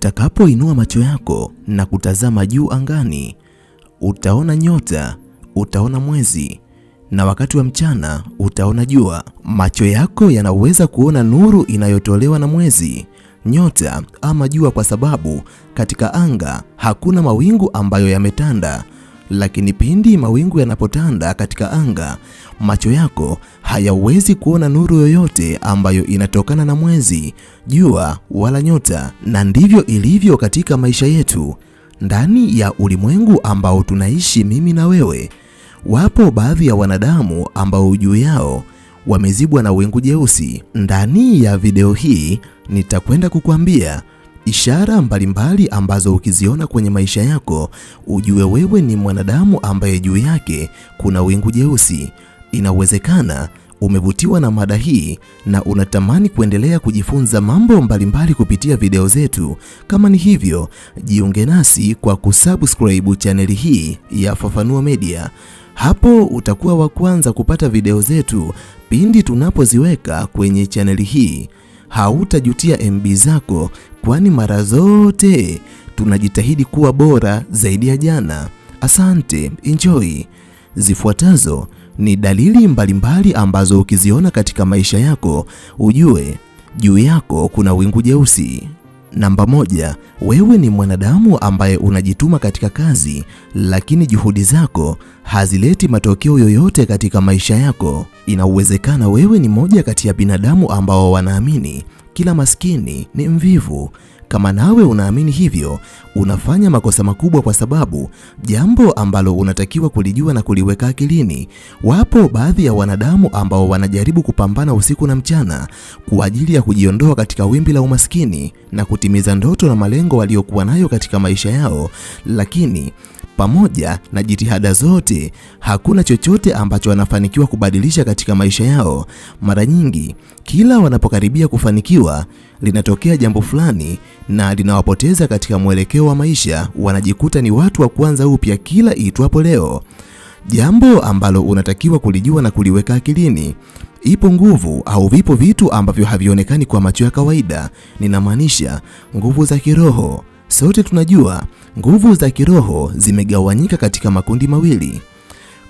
Utakapoinua macho yako na kutazama juu angani, utaona nyota, utaona mwezi, na wakati wa mchana utaona jua. Macho yako yanaweza kuona nuru inayotolewa na mwezi, nyota ama jua kwa sababu katika anga hakuna mawingu ambayo yametanda. Lakini pindi mawingu yanapotanda katika anga, macho yako hayawezi kuona nuru yoyote ambayo inatokana na mwezi, jua wala nyota. Na ndivyo ilivyo katika maisha yetu. Ndani ya ulimwengu ambao tunaishi mimi na wewe, wapo baadhi ya wanadamu ambao juu yao wamezibwa na wingu jeusi. Ndani ya video hii nitakwenda kukuambia ishara mbalimbali ambazo ukiziona kwenye maisha yako ujue wewe ni mwanadamu ambaye juu yake kuna wingu jeusi. Inawezekana umevutiwa na mada hii na unatamani kuendelea kujifunza mambo mbalimbali kupitia video zetu. Kama ni hivyo, jiunge nasi kwa kusubscribe chaneli hii ya Fafanua Media. Hapo utakuwa wa kwanza kupata video zetu pindi tunapoziweka kwenye chaneli hii. Hautajutia MB zako, kwani mara zote tunajitahidi kuwa bora zaidi ya jana. Asante, enjoy. Zifuatazo ni dalili mbalimbali ambazo ukiziona katika maisha yako ujue juu yako kuna wingu jeusi. Namba 1, wewe ni mwanadamu ambaye unajituma katika kazi, lakini juhudi zako hazileti matokeo yoyote katika maisha yako. Inawezekana wewe ni moja kati ya binadamu ambao wanaamini kila maskini ni mvivu. Kama nawe unaamini hivyo, unafanya makosa makubwa, kwa sababu jambo ambalo unatakiwa kulijua na kuliweka akilini, wapo baadhi ya wanadamu ambao wanajaribu kupambana usiku na mchana kwa ajili ya kujiondoa katika wimbi la umaskini na kutimiza ndoto na malengo waliokuwa nayo katika maisha yao, lakini pamoja na jitihada zote hakuna chochote ambacho wanafanikiwa kubadilisha katika maisha yao. Mara nyingi kila wanapokaribia kufanikiwa, linatokea jambo fulani na linawapoteza katika mwelekeo wa maisha. Wanajikuta ni watu wa kwanza upya kila itwapo leo. Jambo ambalo unatakiwa kulijua na kuliweka akilini, ipo nguvu au vipo vitu ambavyo havionekani kwa macho ya kawaida. Ninamaanisha nguvu za kiroho. Sote tunajua nguvu za kiroho zimegawanyika katika makundi mawili.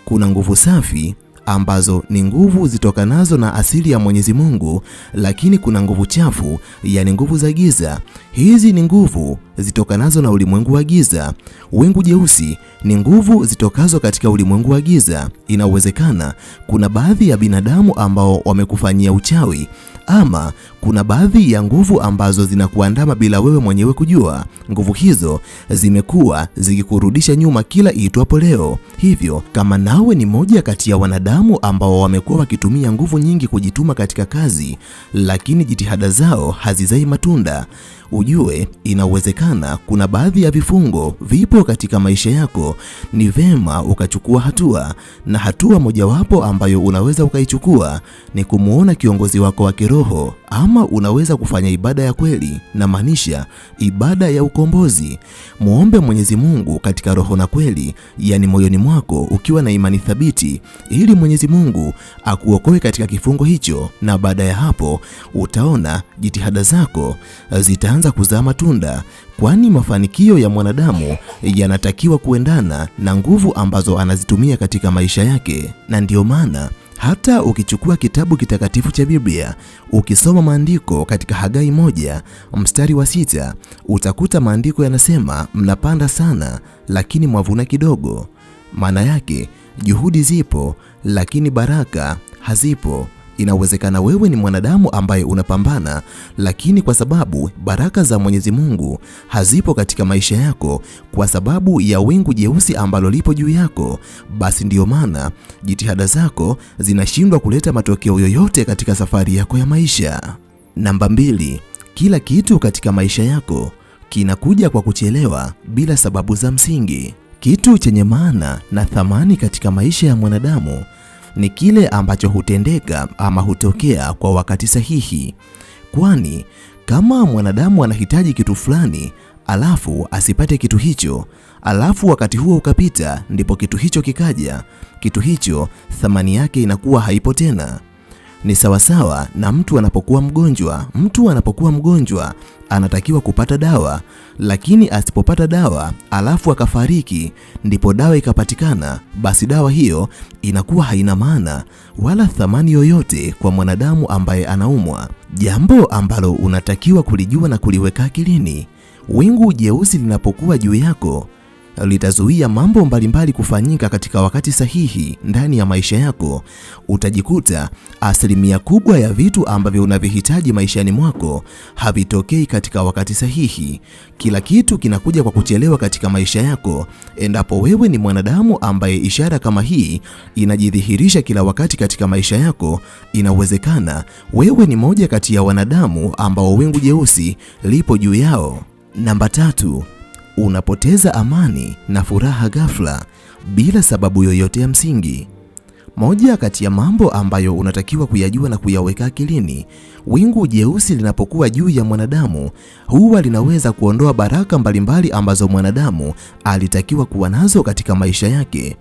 Kuna nguvu safi ambazo ni nguvu zitokanazo na asili ya Mwenyezi Mungu, lakini kuna nguvu chafu, yani nguvu za giza. Hizi ni nguvu zitokanazo na ulimwengu wa giza. Wingu jeusi ni nguvu zitokazo katika ulimwengu wa giza. Inawezekana kuna baadhi ya binadamu ambao wamekufanyia uchawi, ama kuna baadhi ya nguvu ambazo zinakuandama bila wewe mwenyewe kujua. Nguvu hizo zimekuwa zikikurudisha nyuma kila iitwapo leo. Hivyo kama nawe ni moja kati ya wanadamu ambao wamekuwa wakitumia nguvu nyingi kujituma katika kazi, lakini jitihada zao hazizai matunda, ujue inawezekana kuna baadhi ya vifungo vipo katika maisha yako. Ni vema ukachukua hatua, na hatua mojawapo ambayo unaweza ukaichukua ni kumuona kiongozi wako wa kiroho, ama unaweza kufanya ibada ya kweli, na maanisha ibada ya ukombozi. Muombe Mwenyezi Mungu katika roho na kweli, yani moyoni mwako ukiwa na imani thabiti, ili Mwenyezi Mungu akuokoe katika kifungo hicho, na baada ya hapo utaona jitihada zako zitaanza kuzaa matunda, kwani mafanikio ya mwanadamu yanatakiwa kuendana na nguvu ambazo anazitumia katika maisha yake. Na ndio maana hata ukichukua kitabu kitakatifu cha Biblia, ukisoma maandiko katika Hagai 1 mstari wa 6, utakuta maandiko yanasema mnapanda sana lakini mwavuna kidogo. Maana yake juhudi zipo lakini baraka hazipo. Inawezekana wewe ni mwanadamu ambaye unapambana, lakini kwa sababu baraka za Mwenyezi Mungu hazipo katika maisha yako kwa sababu ya wingu jeusi ambalo lipo juu yako, basi ndiyo maana jitihada zako zinashindwa kuleta matokeo yoyote katika safari yako ya maisha. Namba 2, kila kitu katika maisha yako kinakuja kwa kuchelewa bila sababu za msingi. Kitu chenye maana na thamani katika maisha ya mwanadamu ni kile ambacho hutendeka ama hutokea kwa wakati sahihi. Kwani kama mwanadamu anahitaji kitu fulani alafu asipate kitu hicho, alafu wakati huo ukapita ndipo kitu hicho kikaja, kitu hicho thamani yake inakuwa haipo tena. Ni sawasawa na mtu anapokuwa mgonjwa. Mtu anapokuwa mgonjwa anatakiwa kupata dawa, lakini asipopata dawa alafu akafariki, ndipo dawa ikapatikana, basi dawa hiyo inakuwa haina maana wala thamani yoyote kwa mwanadamu ambaye anaumwa. Jambo ambalo unatakiwa kulijua na kuliweka akilini: wingu jeusi linapokuwa juu yako litazuia mambo mbalimbali kufanyika katika wakati sahihi ndani ya maisha yako. Utajikuta asilimia kubwa ya vitu ambavyo unavihitaji maishani mwako havitokei katika wakati sahihi. Kila kitu kinakuja kwa kuchelewa katika maisha yako. Endapo wewe ni mwanadamu ambaye ishara kama hii inajidhihirisha kila wakati katika maisha yako, inawezekana wewe ni moja kati ya wanadamu ambao wingu jeusi lipo juu yao. Namba 3, unapoteza amani na furaha ghafla bila sababu yoyote ya msingi. Moja kati ya mambo ambayo unatakiwa kuyajua na kuyaweka akilini: wingu jeusi linapokuwa juu ya mwanadamu huwa linaweza kuondoa baraka mbalimbali ambazo mwanadamu alitakiwa kuwa nazo katika maisha yake.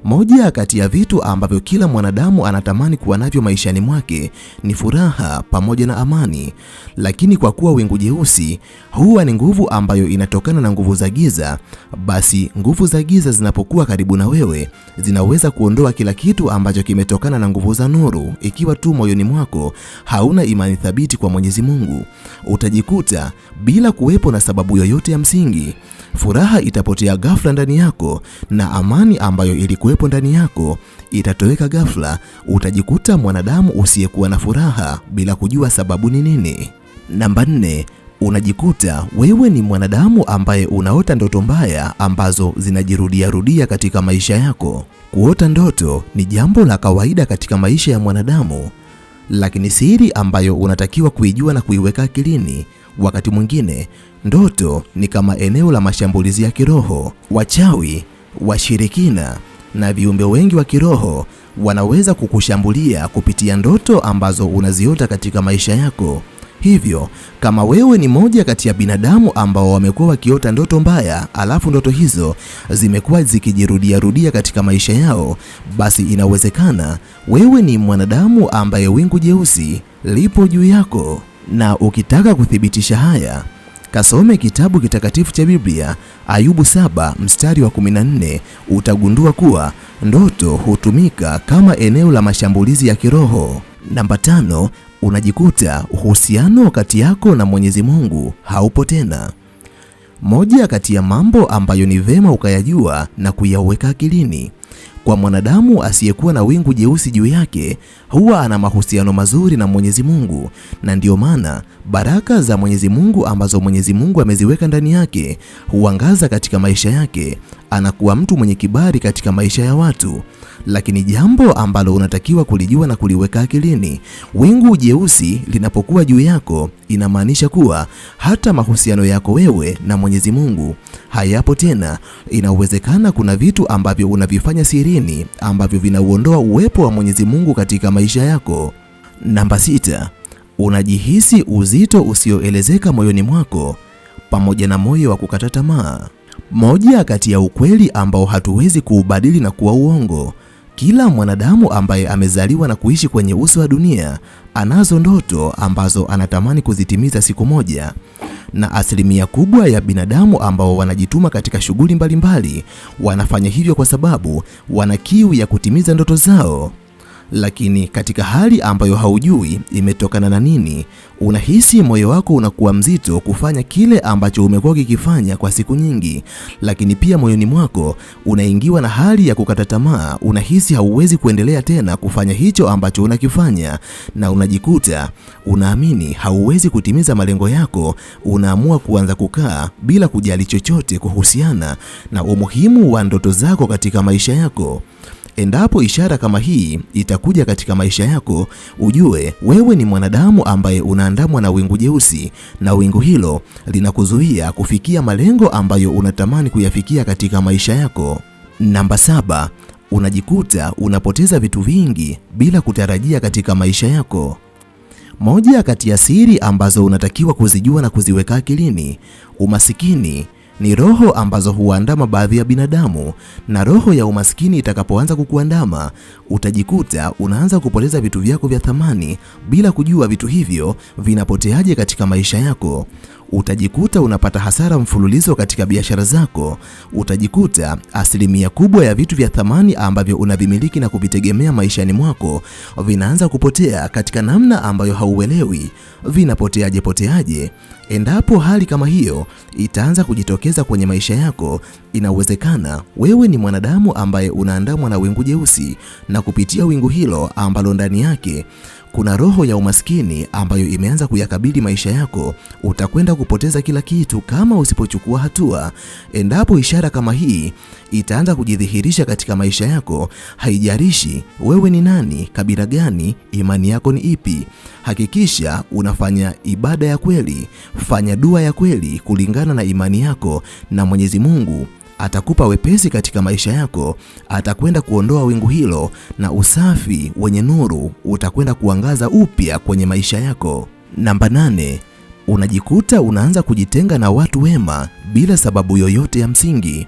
Moja kati ya vitu ambavyo kila mwanadamu anatamani kuwa navyo maishani mwake ni furaha pamoja na amani, lakini kwa kuwa wingu jeusi huwa ni nguvu ambayo inatokana na nguvu za giza, basi nguvu za giza zinapokuwa karibu na wewe zinaweza kuondoa kila kitu ambacho kimetokana na nguvu za nuru. Ikiwa tu moyoni mwako hauna imani thabiti kwa Mwenyezi Mungu, utajikuta bila kuwepo na sababu yoyote ya msingi, furaha itapotea ghafla ndani yako na amani ambayo ilikuwepo ndani yako itatoweka ghafla. Utajikuta mwanadamu usiyekuwa na furaha bila kujua sababu ni nini. Namba 4, unajikuta wewe ni mwanadamu ambaye unaota ndoto mbaya ambazo zinajirudia katika maisha yako. Kuota ndoto ni jambo la kawaida katika maisha ya mwanadamu, lakini siri ambayo unatakiwa kuijua na kuiweka akilini: wakati mwingine ndoto ni kama eneo la mashambulizi ya kiroho. Wachawi, washirikina na viumbe wengi wa kiroho wanaweza kukushambulia kupitia ndoto ambazo unaziota katika maisha yako. Hivyo kama wewe ni moja kati ya binadamu ambao wamekuwa wakiota ndoto mbaya, alafu ndoto hizo zimekuwa zikijirudia katika maisha yao, basi inawezekana wewe ni mwanadamu ambaye wingu jeusi lipo juu yako. Na ukitaka kuthibitisha haya, kasome kitabu kitakatifu cha Biblia, Ayubu 7 mstari wa 14. Utagundua kuwa ndoto hutumika kama eneo la mashambulizi ya kiroho. Namba 5, unajikuta uhusiano kati yako na Mwenyezi Mungu haupo tena. Moja kati ya mambo ambayo ni vema ukayajua na kuyaweka akilini: kwa mwanadamu asiyekuwa na wingu jeusi juu yake huwa ana mahusiano mazuri na Mwenyezi Mungu, na ndio maana baraka za Mwenyezi Mungu ambazo Mwenyezi Mungu ameziweka ndani yake huangaza katika maisha yake. Anakuwa mtu mwenye kibali katika maisha ya watu. Lakini jambo ambalo unatakiwa kulijua na kuliweka akilini: wingu jeusi linapokuwa juu yako inamaanisha kuwa hata mahusiano yako wewe na Mwenyezi Mungu hayapo tena. Inawezekana kuna vitu ambavyo unavifanya sirini ambavyo vinauondoa uwepo wa Mwenyezi Mungu katika maisha yako. Namba 6, unajihisi uzito usioelezeka moyoni mwako pamoja na moyo wa kukata tamaa. Moja kati ya ukweli ambao hatuwezi kuubadili na kuwa uongo: kila mwanadamu ambaye amezaliwa na kuishi kwenye uso wa dunia anazo ndoto ambazo anatamani kuzitimiza siku moja, na asilimia kubwa ya binadamu ambao wanajituma katika shughuli mbalimbali wanafanya hivyo kwa sababu wana kiu ya kutimiza ndoto zao. Lakini katika hali ambayo haujui imetokana na nini, unahisi moyo wako unakuwa mzito kufanya kile ambacho umekuwa ukikifanya kwa siku nyingi, lakini pia moyoni mwako unaingiwa na hali ya kukata tamaa. Unahisi hauwezi kuendelea tena kufanya hicho ambacho unakifanya, na unajikuta unaamini hauwezi kutimiza malengo yako. Unaamua kuanza kukaa bila kujali chochote kuhusiana na umuhimu wa ndoto zako katika maisha yako. Endapo ishara kama hii itakuja katika maisha yako, ujue wewe ni mwanadamu ambaye unaandamwa na wingu jeusi, na wingu hilo linakuzuia kufikia malengo ambayo unatamani kuyafikia katika maisha yako. Namba 7, unajikuta unapoteza vitu vingi bila kutarajia katika maisha yako. Moja kati ya siri ambazo unatakiwa kuzijua na kuziweka akilini: umasikini ni roho ambazo huandama baadhi ya binadamu, na roho ya umaskini itakapoanza kukuandama, utajikuta unaanza kupoteza vitu vyako vya thamani bila kujua vitu hivyo vinapoteaje katika maisha yako. Utajikuta unapata hasara mfululizo katika biashara zako. Utajikuta asilimia kubwa ya vitu vya thamani ambavyo unavimiliki na kuvitegemea maishani mwako vinaanza kupotea katika namna ambayo hauelewi. Vinapoteaje? Endapo hali kama hiyo itaanza kujitokeza kwenye maisha yako, inawezekana wewe ni mwanadamu ambaye unaandamwa na wingu jeusi, na kupitia wingu hilo ambalo ndani yake kuna roho ya umaskini ambayo imeanza kuyakabili maisha yako, utakwenda kupoteza kila kitu kama usipochukua hatua. Endapo ishara kama hii itaanza kujidhihirisha katika maisha yako, haijalishi wewe ni nani, kabila gani, imani yako ni ipi, hakikisha unafanya ibada ya kweli, fanya dua ya kweli kulingana na imani yako, na Mwenyezi Mungu atakupa wepesi katika maisha yako. Atakwenda kuondoa wingu hilo, na usafi wenye nuru utakwenda kuangaza upya kwenye maisha yako. Namba 8, unajikuta unaanza kujitenga na watu wema bila sababu yoyote ya msingi.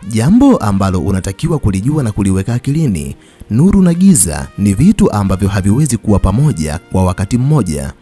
Jambo ambalo unatakiwa kulijua na kuliweka akilini, nuru na giza ni vitu ambavyo haviwezi kuwa pamoja kwa wakati mmoja.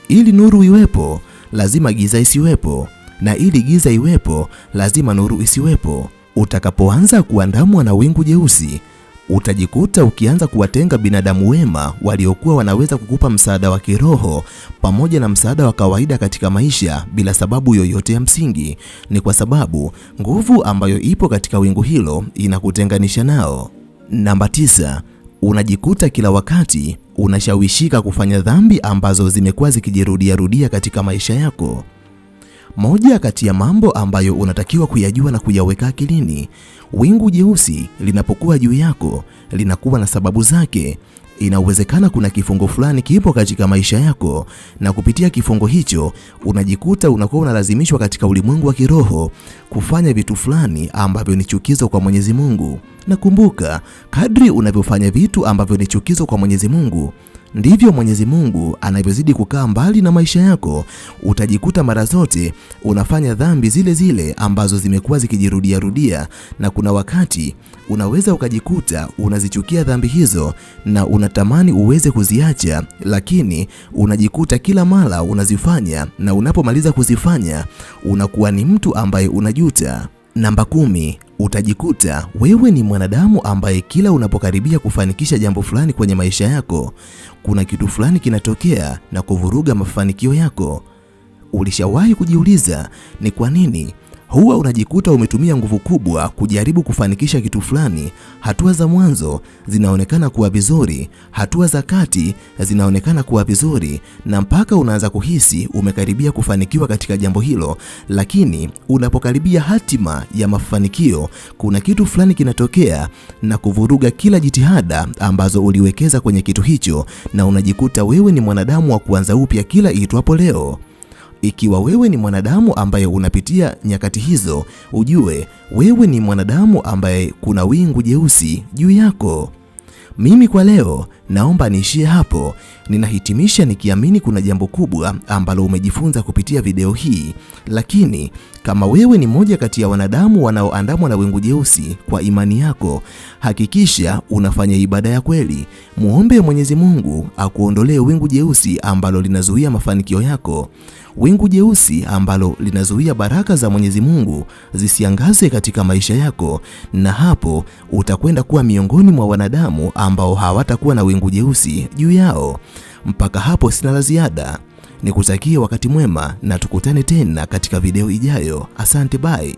Ili nuru iwepo, lazima giza isiwepo, na ili giza iwepo, lazima nuru isiwepo. Utakapoanza kuandamwa na wingu jeusi, utajikuta ukianza kuwatenga binadamu wema waliokuwa wanaweza kukupa msaada wa kiroho pamoja na msaada wa kawaida katika maisha bila sababu yoyote ya msingi. Ni kwa sababu nguvu ambayo ipo katika wingu hilo inakutenganisha nao. Namba 9, unajikuta kila wakati unashawishika kufanya dhambi ambazo zimekuwa zikijirudia katika maisha yako. Moja kati ya mambo ambayo unatakiwa kuyajua na kuyaweka akilini, wingu jeusi linapokuwa juu yako linakuwa na sababu zake. Inawezekana kuna kifungo fulani kipo katika maisha yako, na kupitia kifungo hicho unajikuta unakuwa unalazimishwa katika ulimwengu wa kiroho kufanya vitu fulani ambavyo ni chukizo kwa Mwenyezi Mungu. Na kumbuka, kadri unavyofanya vitu ambavyo ni chukizo kwa Mwenyezi Mungu, ndivyo Mwenyezi Mungu anavyozidi kukaa mbali na maisha yako. Utajikuta mara zote unafanya dhambi zile zile ambazo zimekuwa zikijirudia, na kuna wakati unaweza ukajikuta unazichukia dhambi hizo na unatamani uweze kuziacha, lakini unajikuta kila mara unazifanya, na unapomaliza kuzifanya unakuwa ni mtu ambaye unajuta. Namba 10, utajikuta wewe ni mwanadamu ambaye kila unapokaribia kufanikisha jambo fulani kwenye maisha yako, kuna kitu fulani kinatokea na kuvuruga mafanikio yako. Ulishawahi kujiuliza ni kwa nini huwa unajikuta umetumia nguvu kubwa kujaribu kufanikisha kitu fulani? Hatua za mwanzo zinaonekana kuwa vizuri, hatua za kati zinaonekana kuwa vizuri, na mpaka unaanza kuhisi umekaribia kufanikiwa katika jambo hilo, lakini unapokaribia hatima ya mafanikio, kuna kitu fulani kinatokea na kuvuruga kila jitihada ambazo uliwekeza kwenye kitu hicho, na unajikuta wewe ni mwanadamu wa kuanza upya kila iitwapo leo. Ikiwa wewe ni mwanadamu ambaye unapitia nyakati hizo, ujue wewe ni mwanadamu ambaye kuna wingu jeusi juu yako. Mimi kwa leo naomba niishie hapo. Ninahitimisha nikiamini kuna jambo kubwa ambalo umejifunza kupitia video hii, lakini kama wewe ni mmoja kati ya wanadamu wanaoandamwa na wingu jeusi kwa imani yako, hakikisha unafanya ibada ya kweli. Muombe Mwenyezi Mungu akuondolee wingu jeusi ambalo linazuia mafanikio yako, wingu jeusi ambalo linazuia baraka za Mwenyezi Mungu zisiangaze katika maisha yako, na hapo utakwenda kuwa miongoni mwa wanadamu ambao hawatakuwa na wingu jeusi juu yao. Mpaka hapo sina la ziada. Nikutakie wakati mwema na tukutane tena katika video ijayo. Asante, bye.